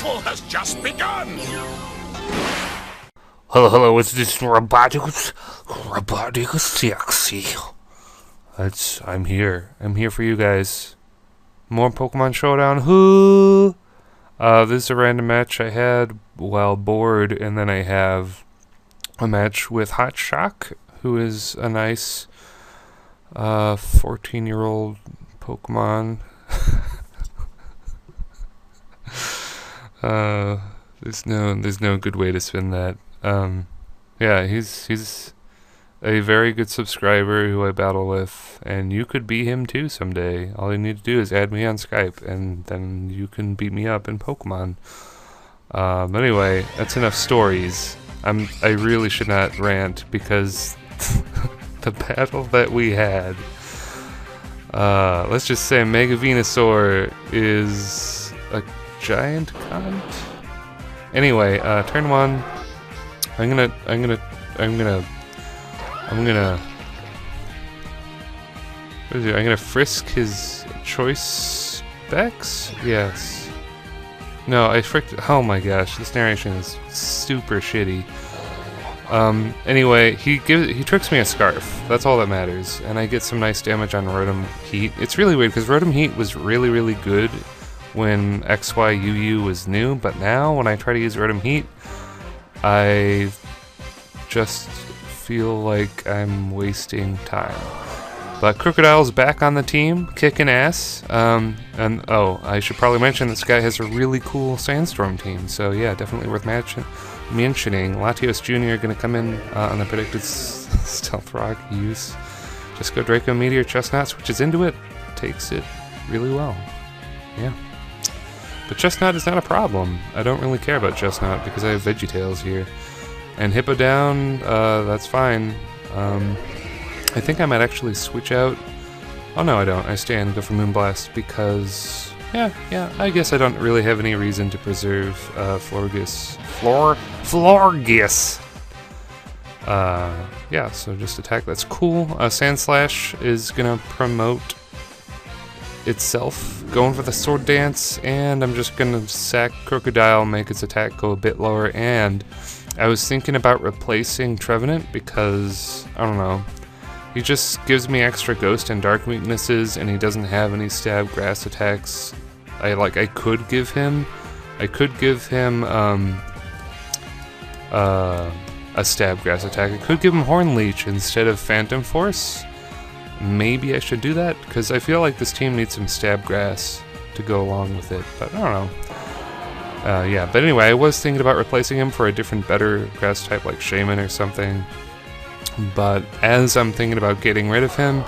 battle has just begun! Hello, is this RobotnikIsSexy? I'm here. I'm here for you guys. More Pokemon Showdown. Who? This is a random match I had while bored, and then I have a match with Hot Shock, who is a nice 14-year-old Pokemon. There's no good way to spin that. Yeah, he's a very good subscriber who I battle with, and you could beat him too someday. All you need to do is add me on Skype, and then you can beat me up in Pokemon. But anyway, that's enough stories. I really should not rant, because the battle that we had, let's just say Mega Venusaur is a giant cunt. Anyway, turn one. I'm gonna frisk his choice specs? Yes. No, I fricked. Oh my gosh, this narration is super shitty. Anyway, he tricks me a Scarf. That's all that matters, and I get some nice damage on Rotom Heat. It's really weird because Rotom Heat was really good when XYUU was new, but now when I try to use Rotom Heat, I just feel like I'm wasting time. But Crocodile's back on the team, kicking ass. And oh, I should probably mention this guy has a really cool Sandstorm team, so yeah, definitely worth mentioning. Latios Jr. going to come in on the predicted Stealth Rock use. Just go Draco Meteor, Chestnut switches into it, takes it really well. Yeah. But Chestnut is not a problem. I don't really care about Chestnut because I have VeggieTales here. And Hippo down, that's fine. I think I might actually switch out. Oh no, I don't. I stay and go for Moonblast because, yeah, I guess I don't really have any reason to preserve Florges. Florges! Yeah, so just attack, that's cool. Sandslash is gonna promote itself, going for the Sword Dance, and I'm just gonna sack Crocodile, make its attack go a bit lower, and I was thinking about replacing Trevenant because, I don't know, he just gives me extra Ghost and Dark weaknesses, and he doesn't have any Stab Grass attacks. I could give him a Stab Grass attack. I could give him Horn Leech instead of Phantom Force. Maybe I should do that, because I feel like this team needs some Stab Grass to go along with it, but I don't know. Yeah, but anyway, I was thinking about replacing him for a different, better grass type like Shaman or something. But as I'm thinking about getting rid of him,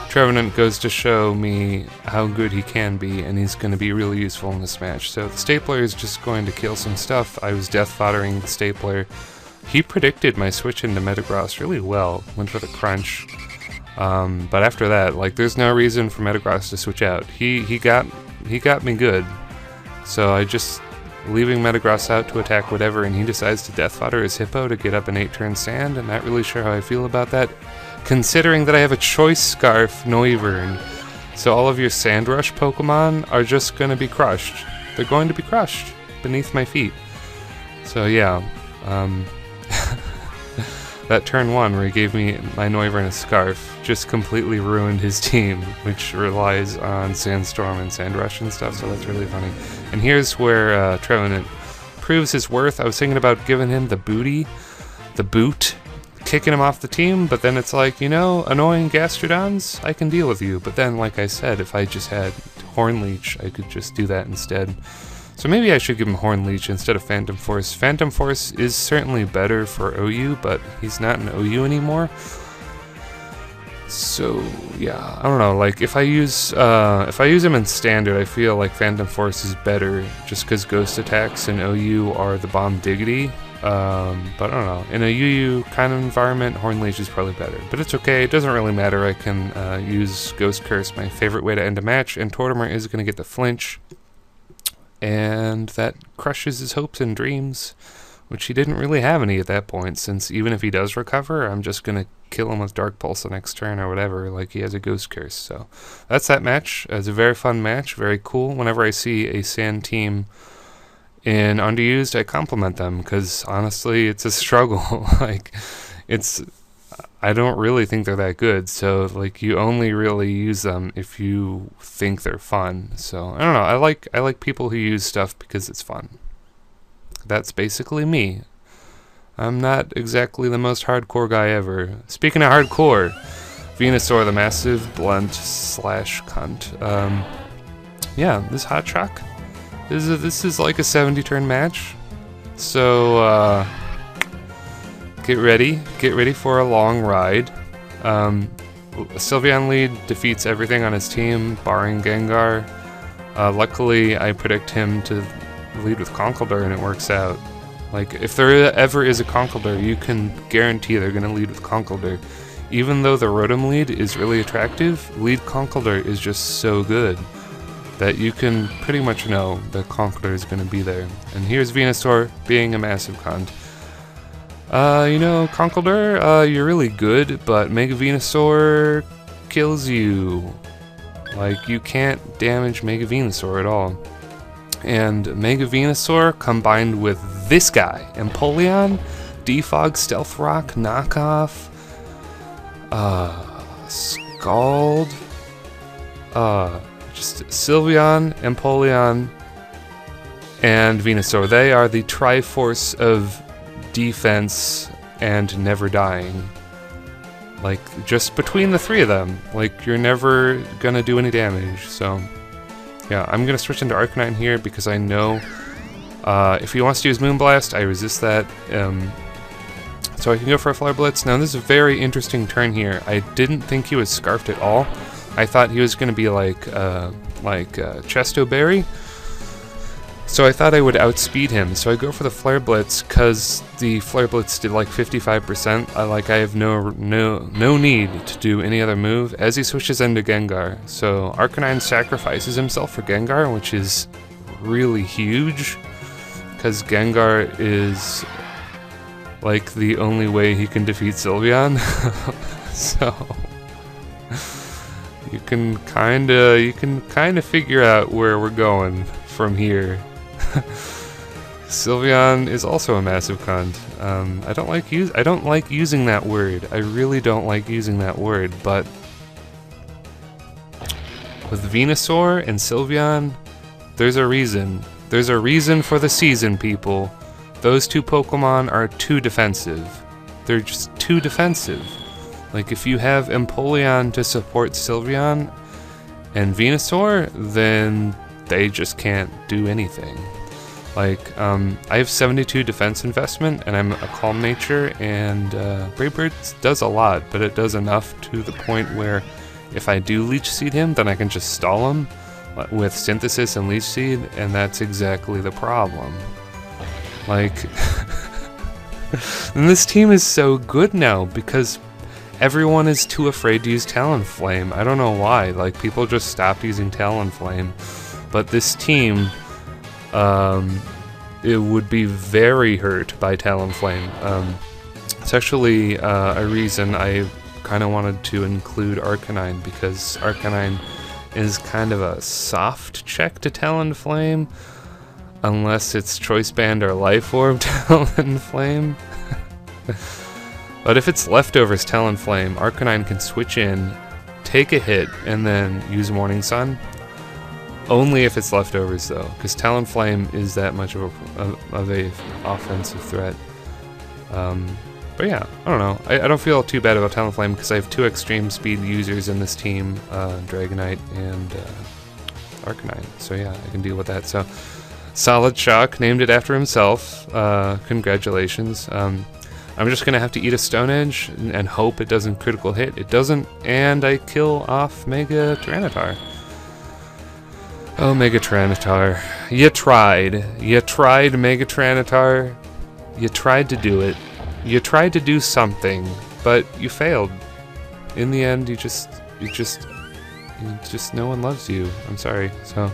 Trevenant goes to show me how good he can be, and he's going to be really useful in this match. So the Stapler is just going to kill some stuff. I was death foddering the Stapler. He predicted my switch into Metagross really well, went for the Crunch. But after that, like, there's no reason for Metagross to switch out. He got me good. So I just leaving Metagross out to attack whatever, and he decides to death fodder his Hippo to get up an 8-turn Sand, and not really sure how I feel about that, considering that I have a Choice Scarf Noivern. So all of your Sand Rush Pokemon are just going to be crushed. They're going to be crushed beneath my feet. So yeah, that turn 1 where he gave me my Noivern a Scarf just completely ruined his team, which relies on Sandstorm and Sandrush and stuff, so that's really funny. And here's where Trevenant proves his worth. I was thinking about giving him the boot, kicking him off the team, but then it's like, you know, annoying Gastrodons, I can deal with you. But then, like I said, if I just had Horn Leech, I could just do that instead. So maybe I should give him Horn Leech instead of Phantom Force. Phantom Force is certainly better for OU, but he's not an OU anymore. So yeah, I don't know. Like if I use him in Standard, I feel like Phantom Force is better, just because Ghost attacks in OU are the bomb diggity. But I don't know. In a UU kind of environment, Horn Leech is probably better. But it's okay. It doesn't really matter. I can use Ghost Curse, my favorite way to end a match, and Tortimer is going to get the flinch. And that crushes his hopes and dreams, which he didn't really have any at that point, since even if he does recover, I'm just going to kill him with Dark Pulse the next turn or whatever, like he has a Ghost Curse. So that's that match. It's a very fun match, very cool. Whenever I see a Sand team and underused, I compliment them, because honestly, it's a struggle. Like, I don't really think they're that good, so like you only really use them if you think they're fun. So I don't know. I like people who use stuff because it's fun. That's basically me. I'm not exactly the most hardcore guy ever. Speaking of hardcore, Venusaur, the massive blunt slash cunt. Yeah, this hot shock. This is like a 70 turn match. So get ready for a long ride. Sylveon lead defeats everything on his team, barring Gengar. Luckily, I predict him to lead with Conkeldurr, and it works out. Like, if there ever is a Conkeldurr, you can guarantee they're going to lead with Conkeldurr. Even though the Rotom lead is really attractive, lead Conkeldurr is just so good that you can pretty much know that Conkeldurr is going to be there. And here's Venusaur being a massive cunt. You know, Conkeldurr, you're really good, but Mega Venusaur kills you. Like, you can't damage Mega Venusaur at all. And Mega Venusaur combined with this guy, Empoleon, Defog, Stealth Rock, Knockoff, Scald, just Sylveon, Empoleon, and Venusaur. They are the Triforce of defense and never dying. Like, just between the three of them, like, you're never gonna do any damage. So yeah, I'm gonna switch into Arcanine here because I know if he wants to use Moonblast, I resist that. So I can go for a Flare Blitz. Now this is a very interesting turn here. I didn't think he was Scarfed at all. I thought he was gonna be like Chesto Berry. So I thought I would outspeed him, so I go for the Flare Blitz because the Flare Blitz did like 55%. I have no need to do any other move as he switches into Gengar. So Arcanine sacrifices himself for Gengar, which is really huge because Gengar is like the only way he can defeat Sylveon. So you can kinda figure out where we're going from here. Sylveon is also a massive cunt. I don't like using that word. I really don't like using that word, but with Venusaur and Sylveon, there's a reason. There's a reason for the season, people. Those two Pokemon are too defensive. They're just too defensive. Like, if you have Empoleon to support Sylveon and Venusaur, then they just can't do anything. Like, I have 72 defense investment, and I'm a calm nature, and Brave Birds does a lot, but it does enough to the point where if I do Leech Seed him, then I can just stall him with Synthesis and Leech Seed, and that's exactly the problem. Like, and this team is so good now because everyone is too afraid to use Talonflame. I don't know why. Like, people just stopped using Talonflame. But this team, it would be very hurt by Talonflame. It's actually a reason I kind of wanted to include Arcanine, because Arcanine is kind of a soft check to Talonflame, unless it's Choice Band or Life Orb Talonflame. But if it's leftovers Talonflame, Arcanine can switch in, take a hit, and then use Morning Sun. Only if it's leftovers, though, because Talonflame is that much of a offensive threat. But yeah, I don't know. I don't feel too bad about Talonflame because I have two extreme speed users in this team, Dragonite and Arcanine. So yeah, I can deal with that. So solid shock, named it after himself. Congratulations. I'm just gonna have to eat a Stone Edge and hope it doesn't critical hit. It doesn't, and I kill off Mega Tyranitar. Oh, Mega Tyranitar. You tried. You tried, Mega Tyranitar. You tried to do it. You tried to do something, but you failed. In the end, you just no one loves you. I'm sorry. So,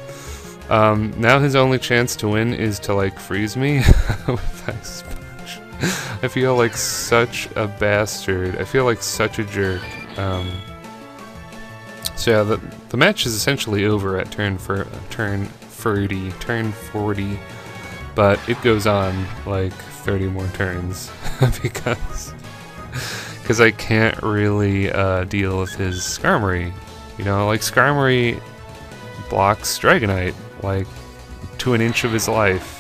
now his only chance to win is to, like, freeze me with Ice Punch. I feel like such a bastard. I feel like such a jerk. So yeah, the match is essentially over at turn 40. but it goes on like 30 more turns because I can't really deal with his Skarmory. You know, like Skarmory blocks Dragonite like to an inch of his life.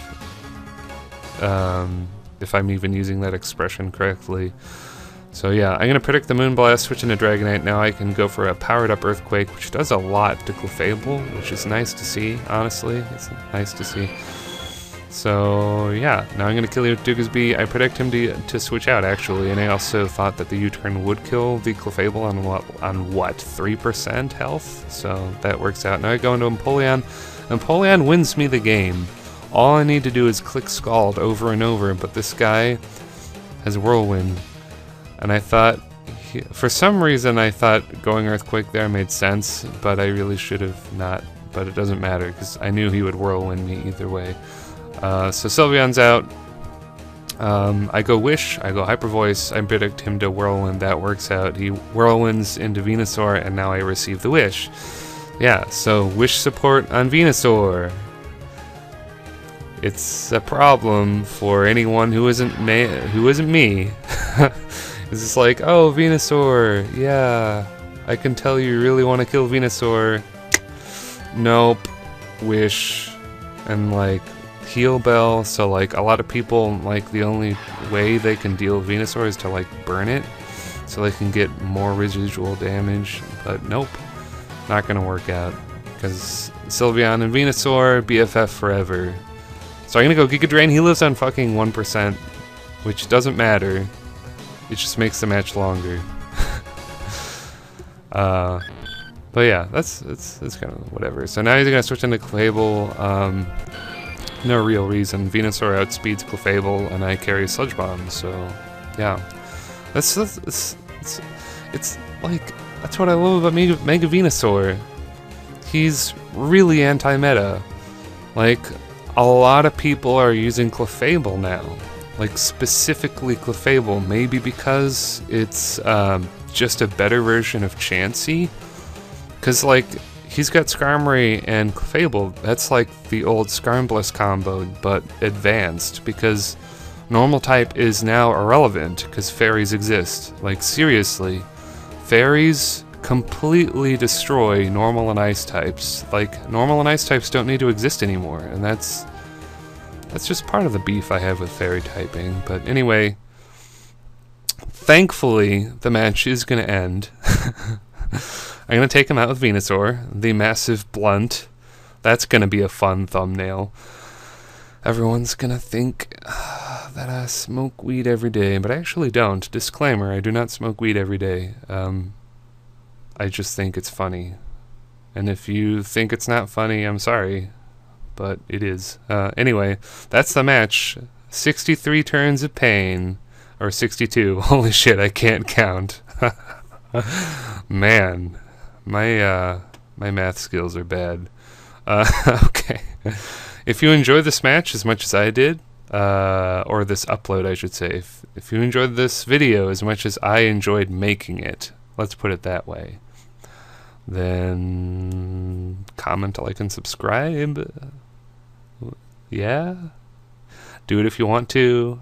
If I'm even using that expression correctly. So yeah, I'm gonna predict the Moonblast, switch into Dragonite. Now I can go for a powered up Earthquake, which does a lot to Clefable, which is nice to see, honestly. It's nice to see. So yeah, now I'm gonna kill you with Dugasby. I predict him to switch out actually, and I also thought that the U-turn would kill the Clefable on what 3% health. So that works out. Now I go into Empoleon. Empoleon wins me the game. All I need to do is click Scald over and over, but this guy has Whirlwind. And I thought, for some reason I thought going Earthquake there made sense, but I really should have not. But it doesn't matter, because I knew he would Whirlwind me either way. So Sylveon's out. I go Wish, I go Hyper Voice, I predict him to Whirlwind, that works out. He Whirlwinds into Venusaur, and now I receive the Wish. Yeah, so Wish support on Venusaur. It's a problem for anyone who isn't me. It's just like, oh, Venusaur, yeah, I can tell you really want to kill Venusaur. Nope, Wish, and like Heal Bell. So like a lot of people, like the only way they can deal with Venusaur is to like burn it, so they can get more residual damage. But nope, not gonna work out because Sylveon and Venusaur BFF forever. So I'm gonna go Giga Drain. He lives on fucking 1%, which doesn't matter. It just makes the match longer. But yeah, that's kind of whatever. So now he's gonna switch into Clefable. No real reason. Venusaur outspeeds Clefable, and I carry Sludge Bomb. So yeah, it's like that's what I love about Mega Venusaur. He's really anti-meta. Like, a lot of people are using Clefable now, like specifically Clefable, maybe because it's just a better version of Chansey, because like he's got Skarmory and Clefable. That's like the old Skarmbless combo, but advanced, because normal type is now irrelevant because fairies exist. Like seriously, fairies completely destroy normal and ice types. Like, normal and ice types don't need to exist anymore, and that's just part of the beef I have with fairy typing. But anyway, thankfully the match is gonna end. I'm gonna take him out with Venusaur, the massive blunt. That's gonna be a fun thumbnail. Everyone's gonna think that I smoke weed every day, but I actually don't. Disclaimer, I do not smoke weed every day. I just think it's funny. And if you think it's not funny, I'm sorry. But it is. Anyway, that's the match. 63 turns of pain. Or 62. Holy shit, I can't count. Man. My math skills are bad. Okay. If you enjoyed this match as much as I did, or this upload, I should say. If you enjoyed this video as much as I enjoyed making it, let's put it that way, then comment, like, and subscribe. Yeah? Do it if you want to.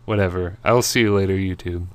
Whatever. I will see you later, YouTube.